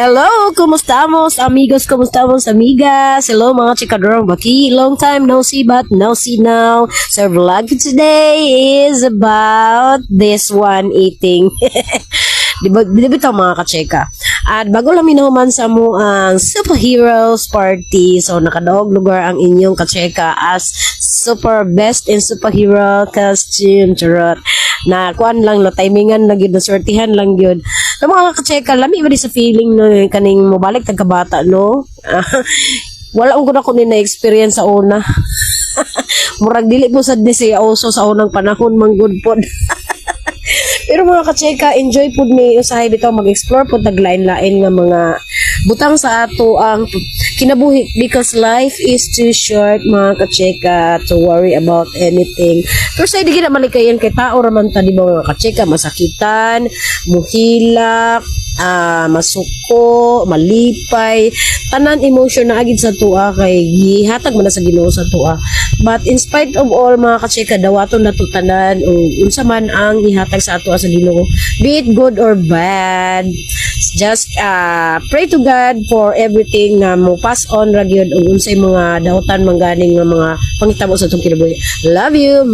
Hello, kumustamos amigos, kumustamos amigas. Hello mga chikadorong baki. Long time no see but no see now. So vlog today is about this one eating. Di ba ito mga kacheka? At bago lang minuhuman sa mo ang superheroes party. So nakadaog lugar ang inyong kacheka as super best in superhero costume. Charot. Na kuan lang na timingan lang yun, na swertihan lang yun. Na mga kacheka, lami ba di sa feeling no kaning mobalik tagkabata no? Wala ko na ko ni na-experience sa una. Murag dili po sad ni siya oso sa unang panahon manggod pod. Pero mga kacheka, enjoy po ni usahay bitaw mag-explore po taglain-lain nga mga butang sa ato ang kinabuhi because life is too short mga kacheka to worry about anything. Pero sa hindi na malikayan kay tao raman ta di ba mga kacheka, masakitan, muhilak, masuko, malipay, tanan emotion na agid sa tuwa kay gihatag man na sa Ginoo sa tuwa. But in spite of all mga kacheka, dawaton na to tanan o unsa man ang ihatag sa ato sa Ginoo, be it good or bad. Just pray to God for everything na mo pass on ra gyud og unsay mga daotan mangganing nga mga pangitabo sa atong kinabuhi. Love you.